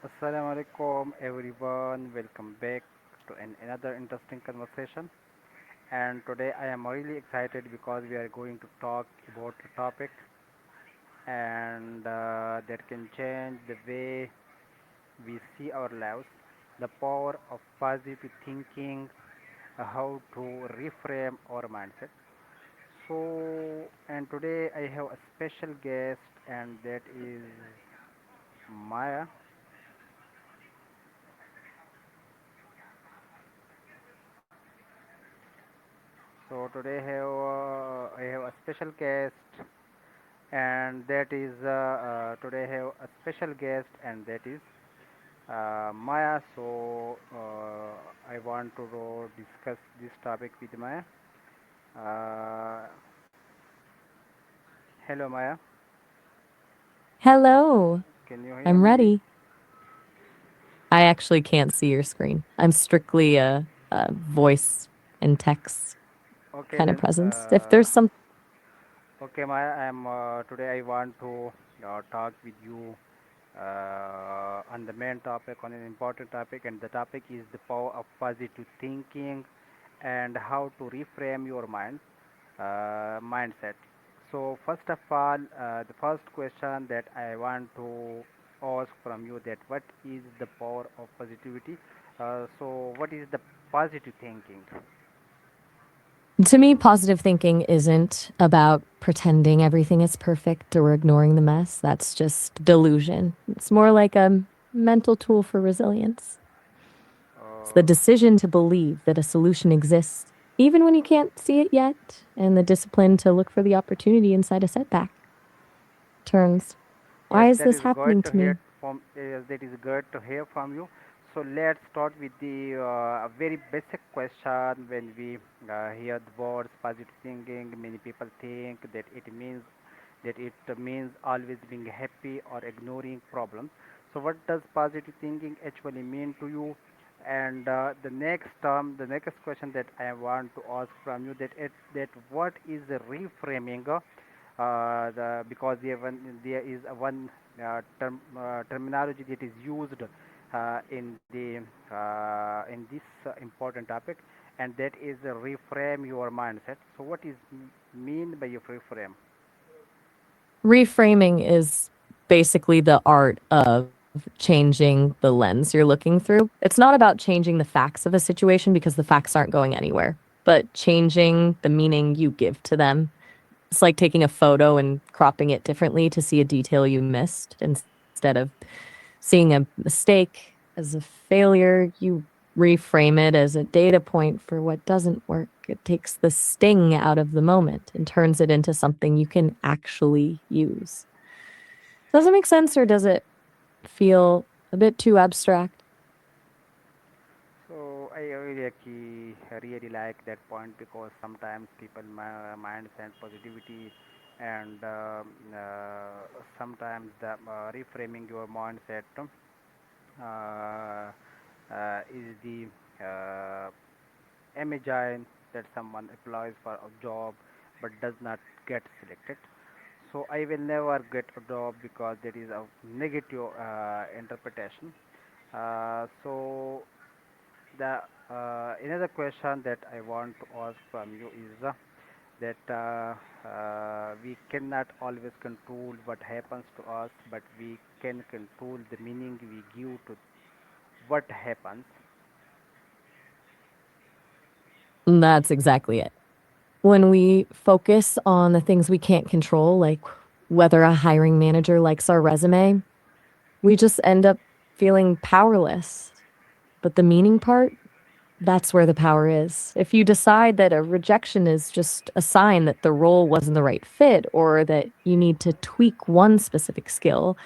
Assalamu alaikum everyone. Welcome back to another interesting conversation. And today I am really excited because we are going to talk about a topic and that can change the way we see our lives, the power of positive thinking, how to reframe our mindset. So, and today I have a special guest, and that is Maya. So today I have a special guest, and that is today I have a special guest, and that is Maya. So I want to discuss this topic with Maya. Uh, Hello, Maya. Hello, Can you hear I'm me? ready. I actually can't see your screen. I'm strictly a voice and text Okay kind of then. presence. If there's some, Okay, Maya. I'm today. I want to talk with you on the main topic, on an important topic, and the topic is the power of positive thinking and how to reframe your mindset. So first of all, the first question that I want to ask from you that what is the power of positivity? So what is the positive thinking? to me, positive thinking isn't about pretending everything is perfect or ignoring the mess. That's just delusion. It's more like a mental tool for resilience. It's the Uh, decision to believe that a solution exists, even when you can't see it yet, and the discipline to look for the opportunity inside a setback. Turns, why Yes, is that this is good happening to to hear me? from. That is good to hear from you. So let's start with the very basic question. When we hear the words positive thinking, many people think that it means always being happy or ignoring problems. So what does positive thinking actually mean to you? And the next question that I want to ask from you that what is the reframing? Because there is a one terminology that is used in this important topic, and that is reframe your mindset. So what is mean by your reframe? Reframing is basically the art of changing the lens you're looking through. It's not about changing the facts of a situation because the facts aren't going anywhere, but changing the meaning you give to them. It's like taking a photo and cropping it differently to see a detail you missed instead of seeing a mistake as a failure. You reframe it as a data point for what doesn't work. It takes the sting out of the moment and turns it into something you can actually use. Does it make sense or does it feel a bit too abstract? So I really like that point because sometimes people minds and positivity, and sometimes the reframing your mindset is the uh, imagine that someone applies for a job but does not get selected. So I will never get a job because there is a negative interpretation. So the another question that I want to ask from you is that we cannot always control what happens to us, but we can control the meaning we give to what happens. That's exactly it. When we focus on the things we can't control, like whether a hiring manager likes our resume, we just end up feeling powerless. But the meaning part, that's where the power is. If you decide that a rejection is just a sign that the role wasn't the right fit or that you need to tweak one specific skill,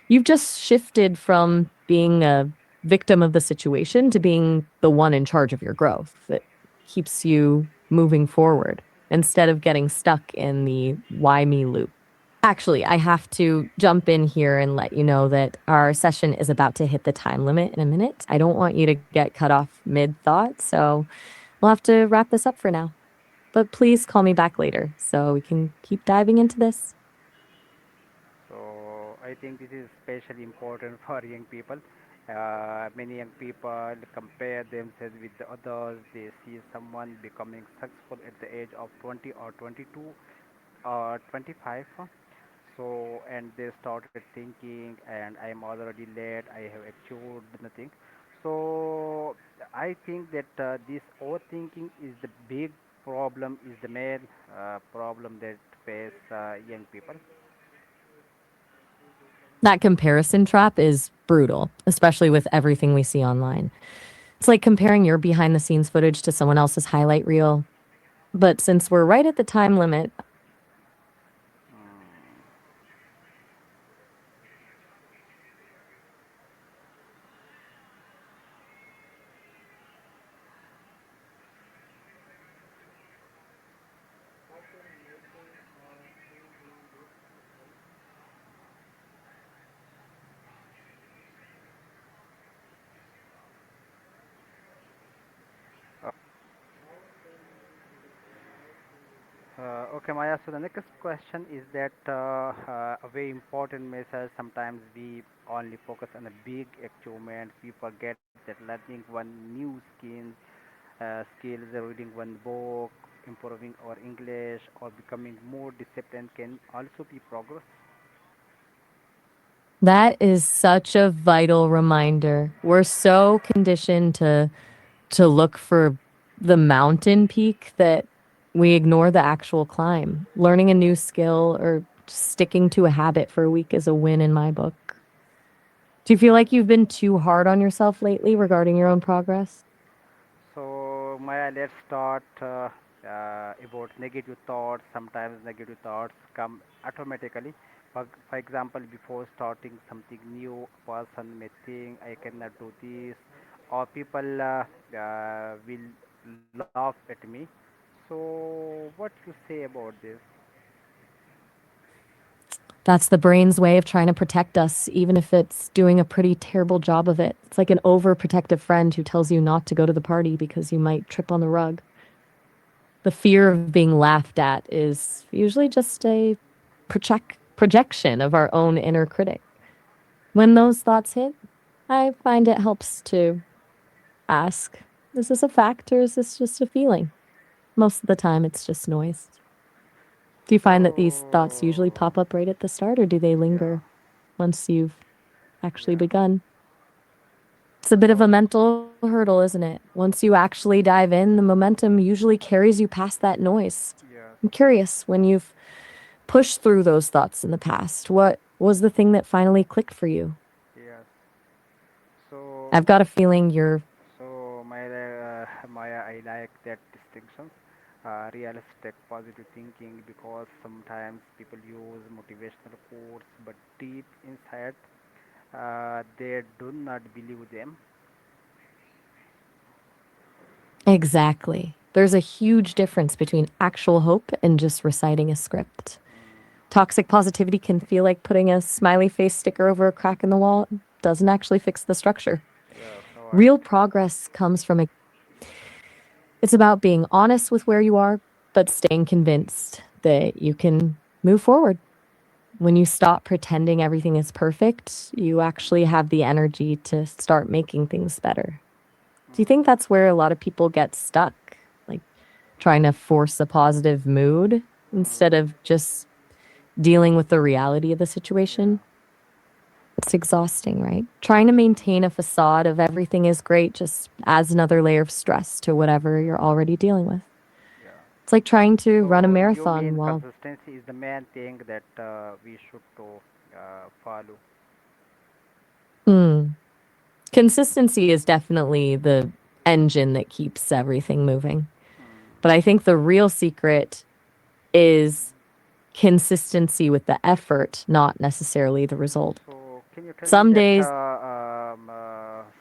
you've just shifted from being a victim of the situation to being the one in charge of your growth that keeps you moving forward instead of getting stuck in the why me loop. Actually, I have to jump in here and let you know that our session is about to hit the time limit in a minute. I don't want you to get cut off mid thought, so we'll have to wrap this up for now. But please call me back later so we can keep diving into this. So I think this is especially important for young people Many young people compare themselves with the others. They see someone becoming successful at the age of 20 or 22 or 25. So, and they started thinking, and I am already late. I have achieved nothing. So, I think that this overthinking is the big problem, is the main problem that face young people. That comparison trap is brutal, especially with everything we see online. It's like comparing your behind the scenes footage to someone else's highlight reel. But since we're right at the time limit, Okay, Maya. So the next question is that a very important message. Sometimes we only focus on a big achievement. We forget that learning one new skills, reading one book, improving our English, or becoming more disciplined can also be progress. that is such a vital reminder. We're so conditioned to look for the mountain peak that we ignore the actual climb. Learning a new skill or sticking to a habit for a week is a win in my book. Do you feel like you've been too hard on yourself lately regarding your own progress? So, Maya, let's start about negative thoughts. Sometimes negative thoughts come automatically. For example, before starting something new, a person may think, I cannot do this, or people will laugh at me. So, what you say about this? That's the brain's way of trying to protect us, even if it's doing a pretty terrible job of it. It's like an overprotective friend who tells you not to go to the party because you might trip on the rug. The fear of being laughed at is usually just a projection of our own inner critic. When those thoughts hit, I find it helps to ask, is this a fact or is this just a feeling? Most of the time, it's just noise. Do you find that these thoughts usually So, pop up right at the start or do they yeah, linger once you've actually yeah. begun? It's a bit of a So, mental hurdle, isn't it? Once you actually dive in, the momentum usually carries you past that noise. yes, I'm curious, when you've pushed through those thoughts in the past, what was the thing that finally clicked for you? yes. So, I've got a feeling you're Maya, I like that distinction. Realistic positive thinking, because sometimes people use motivational quotes, but deep inside, they do not believe them. exactly. There's a huge difference between actual hope and just reciting a script. Toxic positivity can feel like putting a smiley face sticker over a crack in the wall. It doesn't actually fix the structure. Yes, right. Real progress comes from it's about being honest with where you are, but staying convinced that you can move forward. When you stop pretending everything is perfect, you actually have the energy to start making things better. Do you think that's where a lot of people get stuck? Like trying to force a positive mood instead of just dealing with the reality of the Yeah, situation? It's exhausting, right? Trying to maintain a facade of everything is great just adds another layer of stress to whatever you're already dealing with. yeah. It's like trying to run a So you marathon mean while consistency is the main thing that we should to follow? hmm, consistency is definitely the engine that keeps everything moving. But I think the real secret is consistency with the effort, not necessarily the result. So can you tell me Some that days,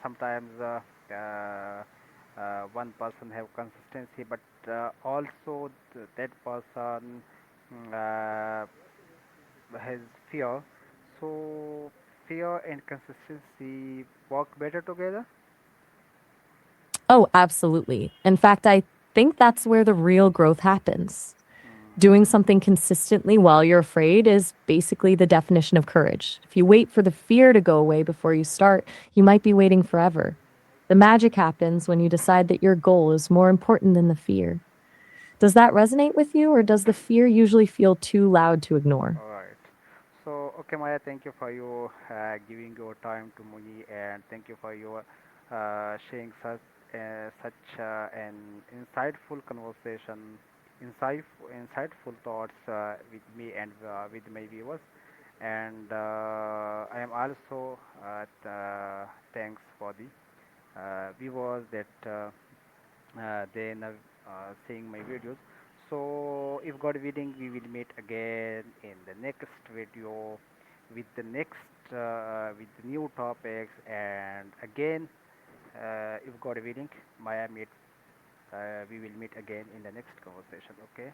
sometimes one person have consistency, but also that person has fear. So fear and consistency work better together. oh, absolutely. In fact, I think that's where the real growth happens. Doing something consistently while you're afraid is basically the definition of courage. If you wait for the fear to go away before you start, you might be waiting forever. The magic happens when you decide that your goal is more important than the fear. Does that resonate with you, or does the fear usually feel too loud to ignore? All right. So, okay, Maya, thank you for you giving your time to me, and thank you for your sharing such an insightful conversation, insightful thoughts with me and with my viewers. And I am also thanks for the viewers that then seeing my videos. So if God willing, we will meet again in the next video with the next with new topics, and again if God willing, Maya meet we will meet again in the next conversation. Okay.